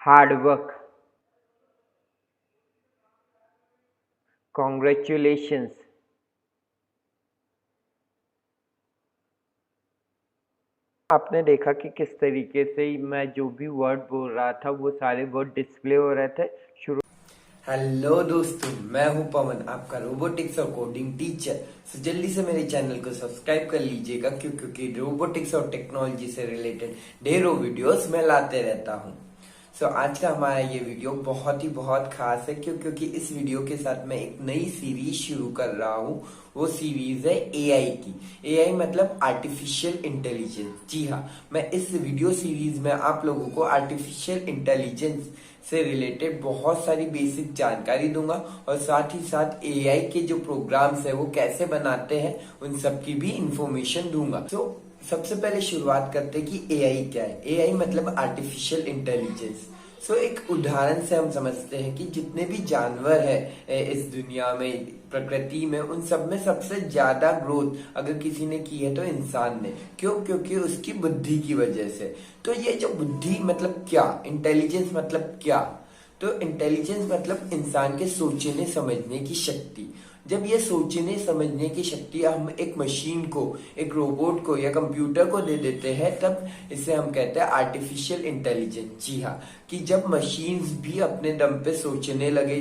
Hard work. Congratulations. आपने देखा कि किस तरीके से मैं जो भी वर्ड बोल रहा था वो सारे वर्ड डिस्प्ले हो रहे थे। शुरू हेलो दोस्तों, मैं हूं पवन, आपका रोबोटिक्स और कोडिंग टीचर। तो जल्दी से मेरे चैनल को सब्सक्राइब कर लीजिएगा क्योंकि रोबोटिक्स और टेक्नोलॉजी से रिलेटेड ढेरों वीडियोस मैं लाते रहता हूं। आज का हमारा ये वीडियो बहुत खास है क्योंकि इस वीडियो के साथ मैं एक नई सीरीज शुरू कर रहा हूँ। वो सीरीज है एआई की। एआई मतलब आर्टिफिशियल इंटेलिजेंस। जी हाँ, मैं इस वीडियो सीरीज में आप लोगों को आर्टिफिशियल इंटेलिजेंस से रिलेटेड बहुत सारी बेसिक जानकारी दूंगा और साथ ही साथ एआई के जो प्रोग्राम्स है वो कैसे बनाते हैं उन सब की भी इंफॉर्मेशन दूंगा। सबसे पहले शुरुआत करते हैं कि एआई क्या है। एआई मतलब आर्टिफिशियल इंटेलिजेंस। एक उदाहरण से हम समझते हैं कि जितने भी जानवर है इस दुनिया में, प्रकृति में, उन सब में सबसे ज्यादा ग्रोथ अगर किसी ने की है तो इंसान ने। क्यों? क्योंकि उसकी बुद्धि की वजह से। तो ये जो बुद्धि मतलब क्या, इंटेलिजेंस मतलब क्या? तो इंटेलिजेंस मतलब इंसान के सोचने समझने की शक्ति। जब ये सोचने समझने की शक्ति हम एक मशीन को, एक रोबोट को या कंप्यूटर को दे देते हैं, तब इसे हम कहते हैं आर्टिफिशियल इंटेलिजेंस। जी हाँ, कि जब मशीन्स भी अपने दम पे सोचने लगे,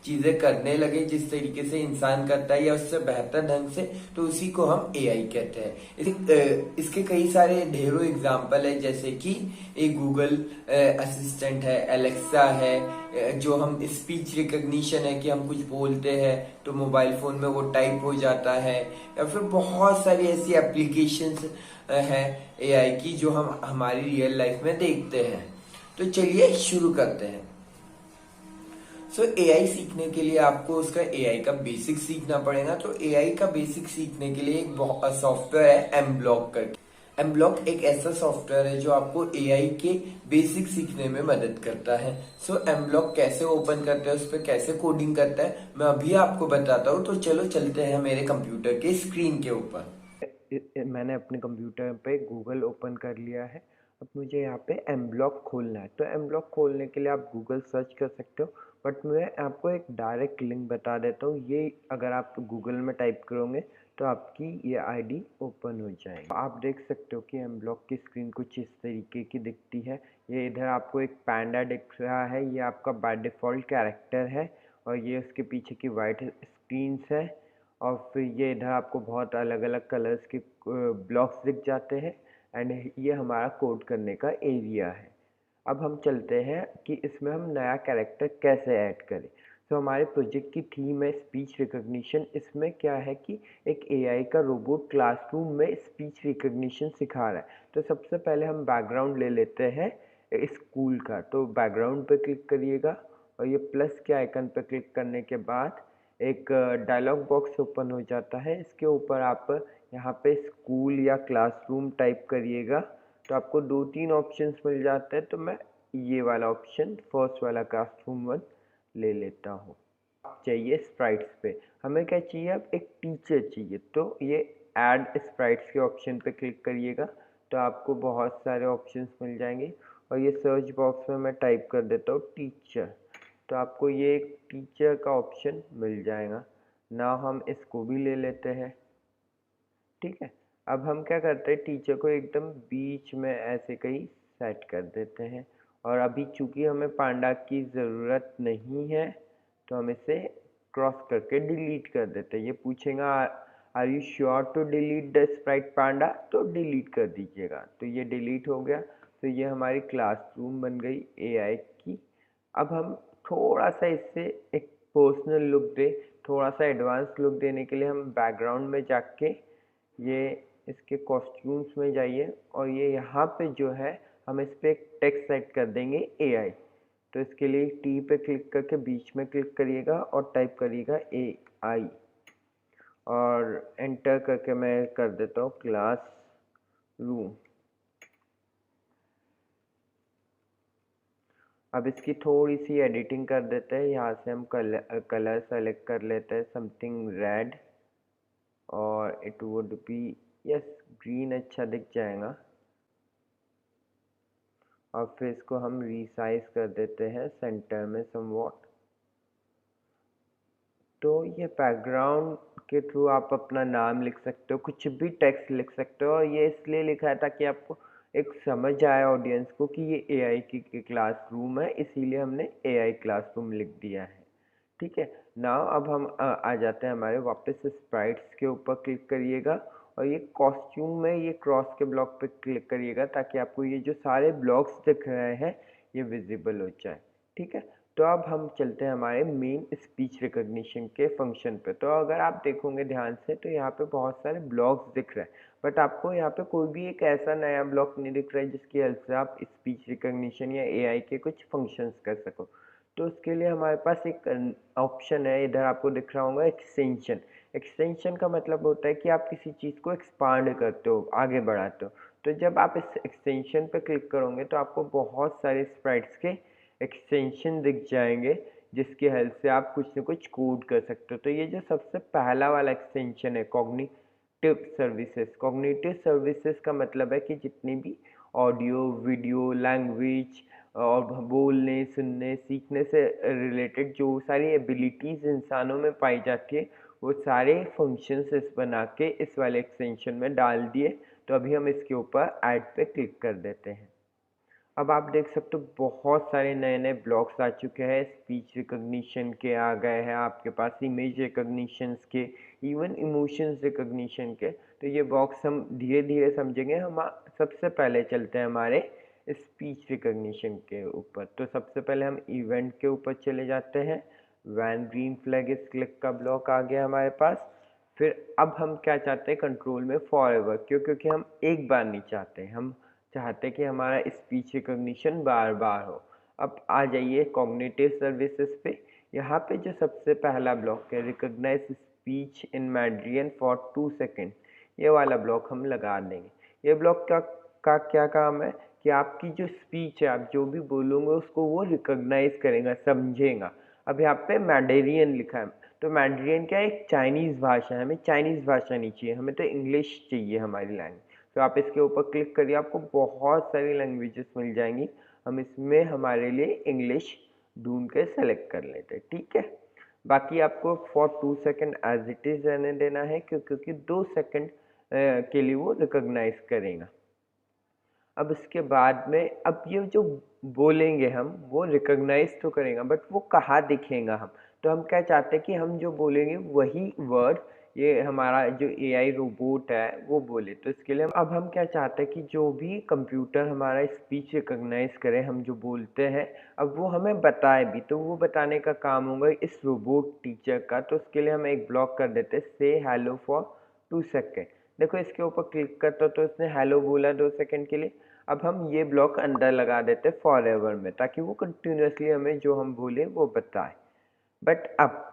चीजें करने लगे जिस तरीके से इंसान करता है या उससे बेहतर ढंग से, तो उसी को हम एआई कहते हैं। इसके कई सारे ढेरों एग्जाम्पल है, जैसे कि एक गूगल असिस्टेंट है, एलेक्सा है, जो हम स्पीच रिकॉग्निशन है कि हम कुछ बोलते हैं तो मोबाइल फोन में वो टाइप हो जाता है, या फिर बहुत सारी ऐसी एप्लीकेशंस है एआई की जो हम हमारी रियल लाइफ में देखते हैं। तो चलिए शुरू करते हैं। एआई सीखने के लिए आपको उसका एआई का बेसिक सीखना पड़ेगा। तो एआई का बेसिक सीखने के लिए एक सॉफ्टवेयर है एम ब्लॉक करके। एम ब्लॉक एक ऐसा सॉफ्टवेयर है जो आपको एआई के बेसिक सीखने में मदद करता है। एम ब्लॉक कैसे ओपन करता है, उस पर कैसे कोडिंग करता है, मैं अभी आपको बताता हूँ। तो चलो चलते हैं मेरे कंप्यूटर के स्क्रीन के ऊपर। मैंने अपने कंप्यूटर पे गूगल ओपन कर लिया है। अब मुझे यहाँ पे एम ब्लॉक खोलना है। तो एम ब्लॉक खोलने के लिए आप गूगल सर्च कर सकते हो, बट मैं आपको एक डायरेक्ट लिंक बता देता हूँ। ये अगर आप गूगल में टाइप करोगे तो आपकी ये आईडी ओपन हो जाएगी। आप देख सकते हो कि एम ब्लॉक की स्क्रीन कुछ इस तरीके की दिखती है। ये इधर आपको एक पैंडा दिख रहा है, ये आपका बाय डिफ़ॉल्ट कैरेक्टर है, और ये उसके पीछे की वाइट स्क्रीन्स है। और फिर ये इधर आपको बहुत अलग अलग कलर्स के ब्लॉक्स दिख जाते हैं, एंड ये हमारा कोड करने का एरिया है। अब हम चलते हैं कि इसमें हम नया कैरेक्टर कैसे ऐड करें। तो हमारे प्रोजेक्ट की थीम है स्पीच रिकॉग्निशन। इसमें क्या है कि एक एआई का रोबोट क्लासरूम में स्पीच रिकॉग्निशन सिखा रहा है। तो सबसे पहले हम बैकग्राउंड ले लेते हैं स्कूल का। तो बैकग्राउंड पे क्लिक करिएगा, और ये प्लस के आइकन पे क्लिक करने के बाद एक डायलॉग बॉक्स ओपन हो जाता है। इसके ऊपर आप यहाँ पे स्कूल या क्लासरूम टाइप करिएगा, तो आपको 2-3 ऑप्शंस मिल जाते हैं। तो मैं ये वाला ऑप्शन, फर्स्ट वाला क्लासरूम वन, ले लेता हूँ। चाहिए स्प्राइट्स पे, हमें क्या चाहिए, अब एक टीचर चाहिए। तो ये ऐड स्प्राइट्स के ऑप्शन पे क्लिक करिएगा, तो आपको बहुत सारे ऑप्शंस मिल जाएंगे। और ये सर्च बॉक्स में मैं टाइप कर देता हूँ टीचर, तो आपको ये एक टीचर का ऑप्शन मिल जाएगा ना। हम इसको भी ले लेते हैं, ठीक है। अब हम क्या करते हैं, टीचर को एकदम बीच में ऐसे कहीं सेट कर देते हैं। और अभी चूंकि हमें पांडा की ज़रूरत नहीं है, तो हम इसे क्रॉस करके डिलीट कर देते हैं। ये पूछेगा are you sure to delete the sprite panda, तो डिलीट कर दीजिएगा। तो ये डिलीट हो गया। तो ये हमारी क्लासरूम बन गई एआई की। अब हम थोड़ा सा इससे एक पर्सनल लुक दे, थोड़ा सा एडवांस लुक देने के लिए हम बैकग्राउंड में जाके ये इसके कॉस्ट्यूम्स में जाइए, और ये यहाँ पे जो है हम इस पर एक टेक्स्ट सेट कर देंगे एआई। तो इसके लिए टी पे क्लिक करके बीच में क्लिक करिएगा और टाइप करिएगा एआई, और एंटर करके मैं कर देता हूँ क्लास रूम। अब इसकी थोड़ी सी एडिटिंग कर देते हैं। यहाँ से हम कलर सेलेक्ट कर लेते हैं, समथिंग रेड, और it would be, yes, green अच्छा दिख जाएगा। और फिर इसको हम रीसाइज कर देते हैं सेंटर में समवॉट। तो ये बैकग्राउंड के थ्रू आप अपना नाम लिख सकते हो, कुछ भी टेक्स्ट लिख सकते हो, और ये इसलिए लिखा है ताकि आपको एक समझ आए ऑडियंस को कि ये एआई की क्लासरूम है, इसीलिए हमने एआई क्लासरूम लिख दिया है। ठीक है। नाउ अब हम आ जाते हैं हमारे वापस स्प्राइट्स के ऊपर क्लिक करिएगा, और ये कॉस्ट्यूम में ये क्रॉस के ब्लॉक पे क्लिक करिएगा ताकि आपको ये जो सारे ब्लॉक्स दिख रहे हैं ये विजिबल हो जाए। ठीक है। तो अब हम चलते हैं हमारे मेन स्पीच रिकॉग्निशन के फंक्शन पे। तो अगर आप देखोगे ध्यान से तो यहाँ पे बहुत सारे ब्लॉक्स दिख रहे हैं, बट आपको यहाँ पे कोई भी एक ऐसा नया ब्लॉक नहीं दिख रहा है जिसकी हेल्प से आप स्पीच रिकॉग्निशन या एआई के कुछ फंक्शंस कर सको। तो उसके लिए हमारे पास एक ऑप्शन है, इधर आपको दिख रहा होगा एक्सटेंशन। एक्सटेंशन का मतलब होता है कि आप किसी चीज़ को एक्सपांड करते हो, आगे बढ़ाते हो। तो जब आप इस एक्सटेंशन पे क्लिक करोगे तो आपको बहुत सारे स्प्राइट्स के एक्सटेंशन दिख जाएंगे जिसकी हेल्प से आप कुछ न कुछ कोड कर सकते हो। तो ये जो सबसे पहला वाला एक्सटेंशन है कॉग्निटिव सर्विसेज। कॉग्निटिव सर्विसेज का मतलब है कि जितनी भी ऑडियो, वीडियो, लैंग्वेज और बोलने, सुनने, सीखने से रिलेटेड जो सारी एबिलिटीज़ इंसानों में पाई जाती है वो सारे फंक्शंस इस बना के इस वाले एक्सटेंशन में डाल दिए। तो अभी हम इसके ऊपर ऐड पे क्लिक कर देते हैं। अब आप देख सकते हो बहुत सारे नए नए ब्लॉक्स आ चुके हैं, स्पीच रिकॉग्निशन के आ गए हैं आपके पास, इमेज रिकॉग्निशंस के, इवन इमोशंस रिकॉग्निशन के। तो ये बॉक्स हम धीरे धीरे समझेंगे। हम सबसे पहले चलते हैं हमारे स्पीच रिकॉग्निशन के ऊपर। तो सबसे पहले हम इवेंट के ऊपर चले जाते हैं। When green flag is click का ब्लॉक आ गया हमारे पास। फिर अब हम क्या चाहते हैं कंट्रोल में फॉर एवर, क्योंकि हम एक बार नहीं चाहते, हम चाहते कि हमारा स्पीच रिकॉग्निशन बार बार हो। अब आ जाइए कॉग्निटिव सर्विसेज पे। यहाँ पे जो सबसे पहला ब्लॉक है recognize speech in Mandarin for 2 second, ये वाला ब्लॉक हम लगा देंगे। ये ब्लॉक का क्या काम है कि आपकी जो स्पीच है, आप जो भी बोलोगे उसको वो रिकॉग्नाइज करेगा, समझेगा। अब यहाँ पे मैंडेरियन लिखा है, तो मैंड्रियन क्या है, एक चाइनीज़ भाषा है, हमें चाइनीज़ भाषा नहीं चाहिए, हमें तो इंग्लिश चाहिए हमारी लैंग्वेज। तो आप इसके ऊपर क्लिक करिए, आपको बहुत सारी लैंग्वेजेस मिल जाएंगी। हम इसमें हमारे लिए इंग्लिश ढूंढ के सेलेक्ट कर लेते हैं। ठीक है। बाकी आपको for 2 second as it is रहने देना है, क्योंकि 2 सेकेंड के लिए वो रिकॉग्नाइज करेगा। अब इसके बाद में अब ये जो बोलेंगे हम वो रिकॉग्नाइज तो करेगा, बट वो कहाँ दिखेगा हम। तो हम क्या चाहते हैं कि हम जो बोलेंगे वही वर्ड ये हमारा जो एआई रोबोट है वो बोले। तो इसके लिए अब हम क्या चाहते हैं कि जो भी कंप्यूटर हमारा स्पीच रिकॉग्नाइज करे, हम जो बोलते हैं अब वो हमें बताए भी। तो वो बताने का काम होगा इस रोबोट टीचर का। तो उसके लिए हम एक ब्लॉक कर देते हैं से हेलो फॉर 2 सेकेंड। देखो इसके ऊपर क्लिक करता तो इसने हेलो बोला 2 सेकेंड के लिए। अब हम ये ब्लॉक अंदर लगा देते फॉर एवर में, ताकि वो कंटिन्यूसली हमें जो हम बोले वो बताए। बट अब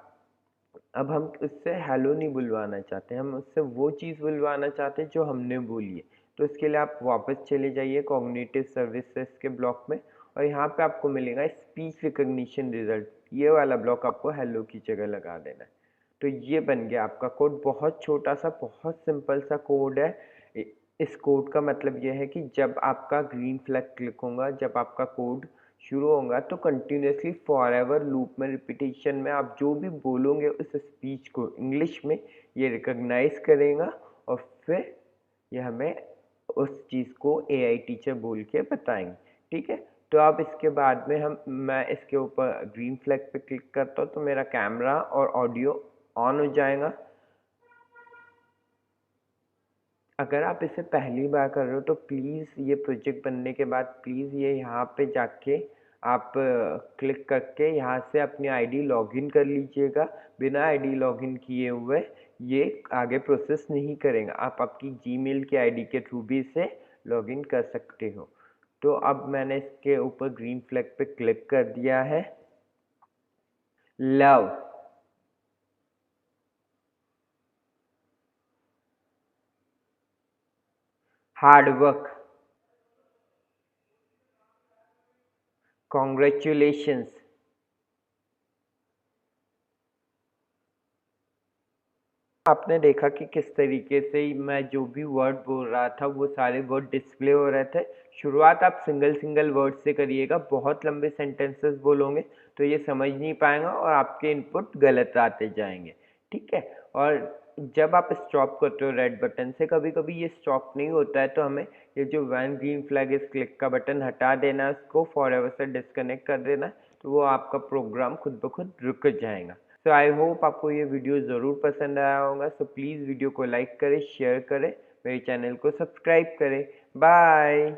हम उससे हेलो नहीं बुलवाना चाहते, हम उससे वो चीज़ बुलवाना चाहते हैं जो हमने बोली है। तो इसके लिए आप वापस चले जाइए कॉग्निटिव सर्विसेज के ब्लॉक में, और यहाँ पे आपको मिलेगा स्पीच रिकॉग्निशन रिजल्ट। ये वाला ब्लॉक आपको हेलो की जगह लगा देना है। तो ये बन गया आपका कोड। बहुत छोटा सा, बहुत सिंपल सा कोड है। इस कोड का मतलब ये है कि जब आपका ग्रीन फ्लैग क्लिक होगा, जब आपका कोड शुरू होगा, तो कंटिन्यूसली फॉर एवर लूप में रिपीटेशन में आप जो भी बोलोगे उस स्पीच को इंग्लिश में ये रिकॉग्नाइज करेगा, और फिर ये हमें उस चीज़ को एआई टीचर बोल के बताएंगे। ठीक है। तो अब इसके बाद में मैं इसके ऊपर ग्रीन फ्लैग पे क्लिक करता हूँ तो मेरा कैमरा और ऑडियो ऑन हो जाएगा। अगर आप इसे पहली बार कर रहे हो तो प्लीज़ ये प्रोजेक्ट बनने के बाद प्लीज़ ये यहाँ पे जाके आप क्लिक करके यहाँ से अपनी आईडी लॉगिन कर लीजिएगा। बिना आईडी लॉगिन किए हुए ये आगे प्रोसेस नहीं करेगा। आप आपकी जीमेल की आईडी के थ्रू भी इसे लॉगिन कर सकते हो। तो अब मैंने इसके ऊपर ग्रीन फ्लैग पे क्लिक कर दिया है। लव, हार्ड वर्क, कॉन्ग्रेचुलेशंस, आपने देखा कि किस तरीके से मैं जो भी वर्ड बोल रहा था वो सारे वर्ड डिस्प्ले हो रहे थे। शुरुआत आप सिंगल सिंगल वर्ड से करिएगा, बहुत लंबे सेंटेंसेस बोलोगे तो ये समझ नहीं पाएगा और आपके इनपुट गलत आते जाएंगे। ठीक है, और जब आप स्टॉप करते हो रेड बटन से, कभी कभी ये स्टॉप नहीं होता है तो हमें ये जो when green flag is click का बटन हटा देना है, उसको फॉरएवर से डिस्कनेक्ट कर देना है, तो वो आपका प्रोग्राम खुद ब खुद रुक जाएगा। सो आई होप आपको ये वीडियो ज़रूर पसंद आया होगा। सो प्लीज़ वीडियो को लाइक करें, शेयर करें, मेरे चैनल को सब्सक्राइब करें। बाय।